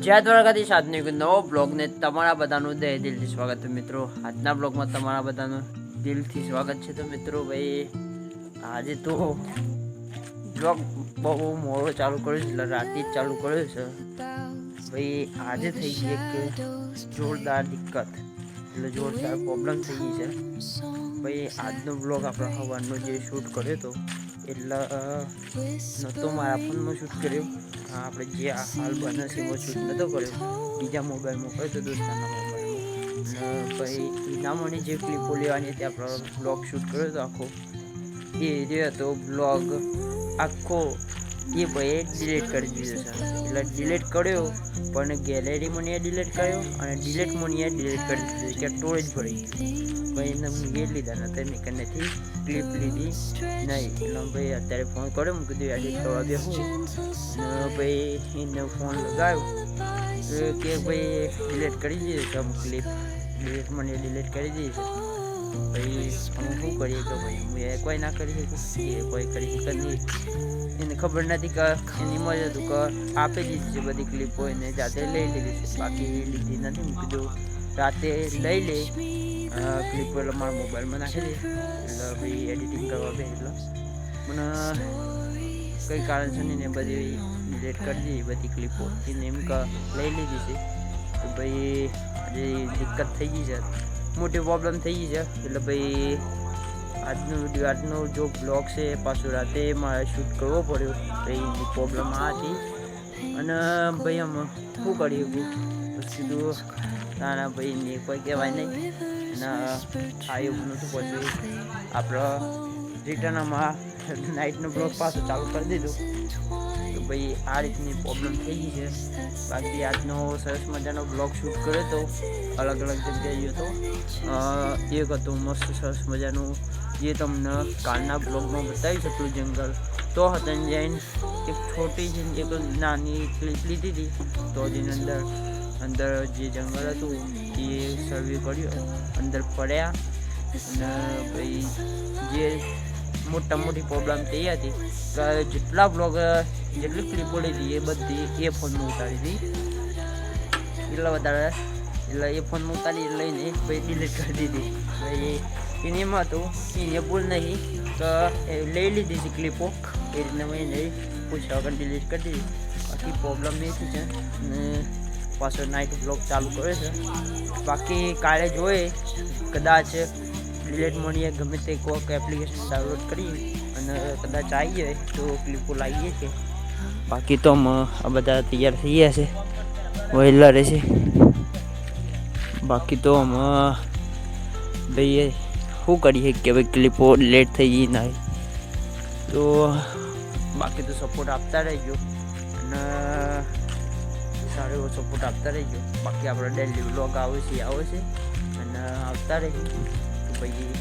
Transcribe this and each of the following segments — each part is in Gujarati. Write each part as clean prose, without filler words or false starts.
જય દ્વારકાધીશ આજનો એક નવો બ્લોગને તમારા બધાનું દિલથી સ્વાગત છે મિત્રો। આજના બ્લોગમાં તમારા બધાનું દિલથી સ્વાગત છે। તો મિત્રો ભાઈ આજે તો બ્લોગ બહુ મોડો ચાલુ કર્યો છે, એટલે રાતે જ ચાલુ કર્યો છે ભાઈ। આજે થઈ ગઈ એક જોરદાર દિક્કત, એટલે જોરદાર પ્રોબ્લેમ થઈ ગઈ છે ભાઈ। આજનો બ્લોગ આપણે સવારનો જે શૂટ કર્યો હતો એટલે નહોતો મારા ફોનમાં શૂટ કર્યો, આપણે જે હાલ બને છે એમાં શૂટ નહોતો કર્યો, બીજા મોબાઈલમાં કર્યો તો દોસ્તારના મોબાઈલમાં। ભાઈ ઇનામોની જે ક્લિપો લેવાની હતી આપણે બ્લોગ શૂટ કર્યો હતો આખો, એ જે હતો બ્લોગ આખો એ ભાઈએ ડિલીટ કરી દીધો છે। એટલે ડિલીટ કર્યો પણ ગેલેરીમાં નહીં ડિલીટ કર્યો અને ડિલીટમાં નહીં ડિલીટ કરી દીધો કે સ્ટોરેજ ભરી ગયું ભાઈ। એને હું એ લીધા નહોતા મેં કનેથી ક્લિપ લીધી નહીં, એટલે ભાઈ અત્યારે ફોન કર્યો, હું કીધું એડિટ કરવા બેસું ભાઈ। એને ફોન લગાવ્યો કે ભાઈ ડિલીટ કરી દીધું છે અમુક ક્લિપ, ડિલીટ મને ડિલીટ કરી દીધી છે ભાઈ। અમે શું કરીએ કે ભાઈ હું એ કોઈ ના કરી શકું, એ કોઈ કરી શકે નહીં, એને ખબર નથી કે એની મજા હતું કે આપી દીધી છે બધી ક્લિપો, એને જાતે લઈ લીધી છે, બાકી લીધી નથી। હું કીધું રાતે લઈ લે ક્લિપો, એટલે મારા મોબાઈલમાં નાખી દે, એટલે ભાઈ એડિટિંગ કરવા બે એટલે મને કંઈ કારણસર ને બધી ડિલીટ કરી દીધી બધી ક્લિપો, એને એમ કે લઈ લીધી છે તો ભાઈ આજે દિક્કત થઈ ગઈ છે, મોટી પ્રોબ્લેમ થઈ ગઈ છે। એટલે ભાઈ આજનો વિડીયો આજનો જો બ્લોગ છે પાછું રાતે મારે શૂટ કરવો પડ્યો ભાઈ, એની પ્રોબ્લેમ આ હતી। અને ભાઈ આમ શું કરી શકું, કીધું નાના ભાઈ ને કોઈ કહેવાય નહીં, અને આ એવું નહોતું પછી આપણે રિટર્નમાં નાઇટનો બ્લોગ પાછો ચાલુ કરી દીધું તો ભાઈ આ રીતની પ્રોબ્લેમ થઈ ગઈ છે। બાકી આજનો સરસ મજાનો બ્લોગ શૂટ કર્યો હતો, અલગ અલગ જગ્યાએ ગયો હતો, એક હતું મસ્ત સરસ મજાનું જે તમને કાલના બ્લોગમાં બતાવી શકું જંગલ, તો હતા જઈને એક છોટી એક નાની ક્લિપ લીધી હતી તો જેની અંદર જે જંગલ હતું એ સર્વે કર્યું, અંદર ફર્યા અને ભાઈ જે મોટી પ્રોબ્લેમ થઈ હતી કે જેટલા બ્લોગ જેટલી ક્લિપો લીધી એ બધી એ ફોનમાં ઉતારી હતી, એટલા વધારે એટલે એ ફોનમાં ઉતારી લઈને ભાઈ ડિલીટ કરી દીધી ભાઈ। એને એમાં હતું એને ભૂલ નહીં તો એ લઈ લીધી હતી ક્લિપો, એ રીતના મેં એને પૂછ્યા વગર ડિલીટ કરી દીધી। બાકી પ્રોબ્લેમ એ છે અને પાછો નાઇટ બ્લોગ ચાલુ કરે છે, બાકી કાલે જોઈએ કદાચ ડિલીટ મળીએ ગમે તે કોઈક એપ્લિકેશન ડાઉનલોડ કરી અને કદાચ આવી જાય તો ક્લિપો લાવીએ છીએ। બાકી તો આ બધા તૈયાર થઈ ગયા છે, વહેલા રહેશે। બાકી તો ભાઈ શું કરીએ કે ભાઈ ક્લિપો લેટ થઈ ગઈ ના, તો બાકી તો સપોર્ટ આપતા રહેજો અને સારો એવો સપોર્ટ આપતા રહેજો। બાકી આપણે ડેલી વ્લોગ આવે છે અને આવતા રહેજો તો ભાઈ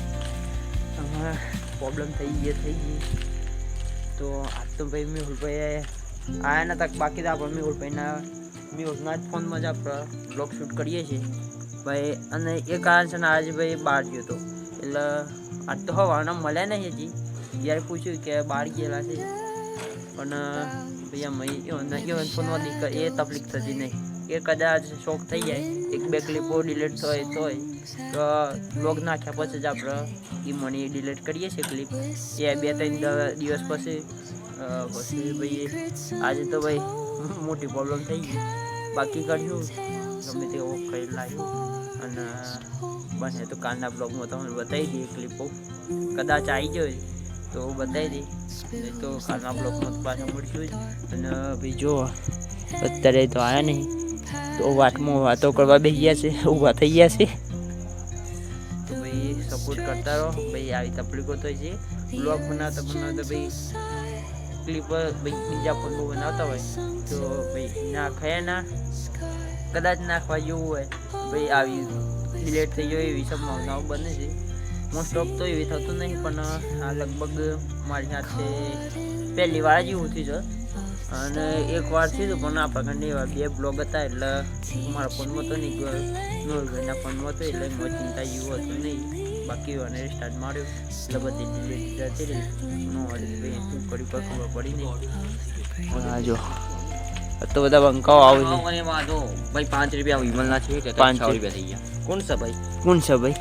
આમાં પ્રોબ્લેમ થઈ ગઈ તો આજ તો ભાઈ મેહુલભાઈ આયા નતા, બાકી તો આપણે મેહુલના જ ફોનમાં જ આપણે બ્લોગ શૂટ કરીએ છીએ ભાઈ। અને એ કારણસર આજે ભાઈ બહાર ગયો હતો, એટલે આજ તો હવાના મળ્યા નહીં હજી, જ્યારે પૂછ્યું કે બહાર ગયેલા છે પણ ભાઈ આમાં એ ફોનમાં એ તકલીફ થતી નહીં, એ કદાચ શોખ થઈ જાય એક બે ક્લિપો ડિલીટ થાય તો બ્લોગ નાખ્યા પછી જ આપણે એ મની ડિલીટ કરીએ છીએ ક્લિપ, એ 2-3 દિવસ પછી ભાઈ આજે તો ભાઈ મોટી પ્રોબ્લેમ થઈ ગઈ। બાકી કર્યું ગમે તે કરી લાવ્યું અને બને તો કાલના બ્લોગમાં તમને બતાવી દઈએ ક્લિપો, કદાચ આવી જાય તો બતાવી દઈએ, નહીં તો કાલના બ્લોગમાં પાછા મળશું જ। અને ભાઈ જો અત્યારે તો આવ્યા નહીં તો વાતો કરવા બેસી ગયા છે, ઊભા થઈ ગયા છે તો ભાઈ સપોર્ટ કરતા રહો ભાઈ। આવી તકલીફો તો છે, બ્લોગ બનાવતા ભાઈ ક્લિપ ભાઈ બીજા ફોનમાં બનાવતા હોય તો ભાઈ કદાચ નાખવા જેવું હોય ભાઈ આવી ડિલીટ થઈ જાય એવી સંભાવનાઓ બને છે। મોસ્ટ ઓફ તો એવી થતું નહીં, પણ આ લગભગ મારી સાથે પહેલી વાર જ એવું થયું છે અને એક વાર થયું પણ આપણા ઘરની એવા 2 બ્લોગ હતા, એટલે મારા ફોનમાં તો નહીં ગયો, નોરભાઈના ફોનમાં હતો એટલે એમાં ચિંતા જેવું હતું નહીં। બાકી અને સ્ટાર્ટ માર્યો એટલે બધી ડિલીટ જતી રહી, ભાઈ શું કર્યું કોઈ ખબર પડી નહીં। આ જો તો બધા બંકાઓ આવે છે. અને એમાં તો ભાઈ 5 રૂપિયા વિમલના છે કે 6 રૂપિયા થઈ ગયા. કોણ છે ભાઈ? કોણ છે ભાઈ?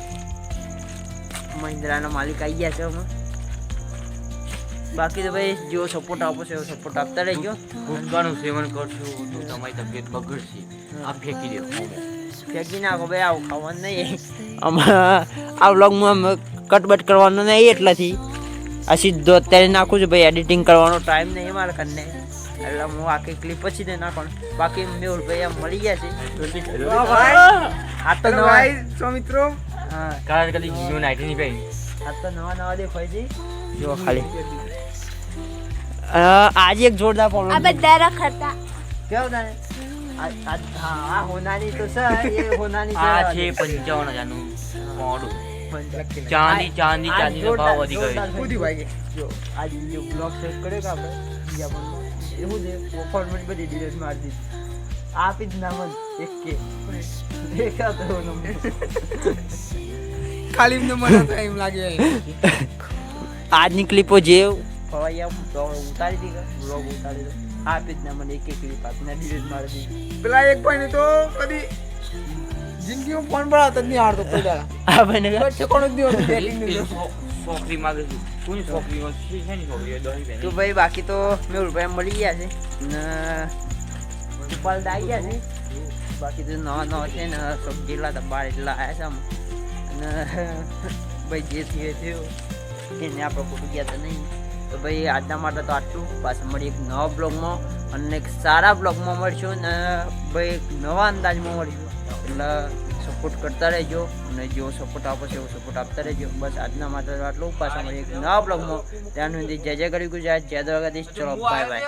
મહિન્દ્રાના માલિક આવી ગયા છે હમણાં. બાકી તો ભાઈ જેવો સપોર્ટ આપો છો એવો સપોર્ટ આપતા રહેજો. ગુટકાનું સેવન કરશો તો તમારી તબિયત બગડશે. આ ફેંકી દો. ફેંકી નાખો ભાઈ, આવું ખાવાનું નહીં. આમાં આ વ્લોગમાં કટબટ કરવાનું નહીં એટલાથી આ સીધો અત્યારે નાખું છું ભાઈ. એડિટિંગ કરવાનો ટાઈમ નહીં મારા કને, એટલે હું આખી ક્લિપ પછી દે નાખવાનું. બાકી મેહુલ ભાઈ આમ મળી ગયા છે. આ તો નવા મિત્રો, હા કારણ કદી જીઓ 90 ની ભાઈ આ તો નવા દેખાય છે. જો ખાલી આજે એક જોરદાર પ્રોબ્લેમ. આ બધા રખડતા કેવું તારે? હા હોનાની તો છે, એ હોનાની આ છે 55,000 નું મોડું. ચાંદી નો ભાવ વધી ગયો. જો આ જે બ્લોગ સેટ કર્યો કે આપણે બીજા પણ એવું છે ફોર્મેટ બધી ડિલીટ મારી દીધી. આપી જ ના મન એક કે દેખાતો ખાલી મને ટાઈમ લાગે. આજની ક્લિપો જે ફવાયા ઉતારી દીધા, બ્લોગ ઉતારી દો. આપી જ ના મને એક ક્લિપ આપીને ડિલીટ મારી દીધી. પેલા એક ભાઈ ને તો કદી જિંદગીમાં ફોન પર આવતો જ નહીં આવડતો કોઈ દાડા. આ ભાઈને કોણ જ નહીં હોતું. છોકરી માંગે છે. કોની છોકરી છે ને છોકરી તો ભાઈ બાકી તો મેં રૂપિયા મળી ગયા છે ને ઉપાલ આવી ગયા છે. બાકી તો નવા છે ને સબ્જી એટલા બાર એટલા આવ્યા છે આમ. અને ભાઈ જે થયું એને આપણે ખોટું ગયા તો નહીં. તો ભાઈ આજના માટે તો આટલું. પાછા મળી એક નવા બ્લોગમાં અને એક સારા બ્લોગમાં મળશું ને ભાઈ એક નવા અંદાજમાં મળશું. એટલે સપોર્ટ કરતા રહેજો અને જેવો સપોર્ટ આપો છો એવો સપોર્ટ આપતા રહેજો. બસ આજના માટે આટલું. પાછા મળી એક નવા બ્લોગમાં. ત્યાંનું જય જય કરી ગુજરાત, જય દ્વારકાધીશ. ચલો બાય બાય.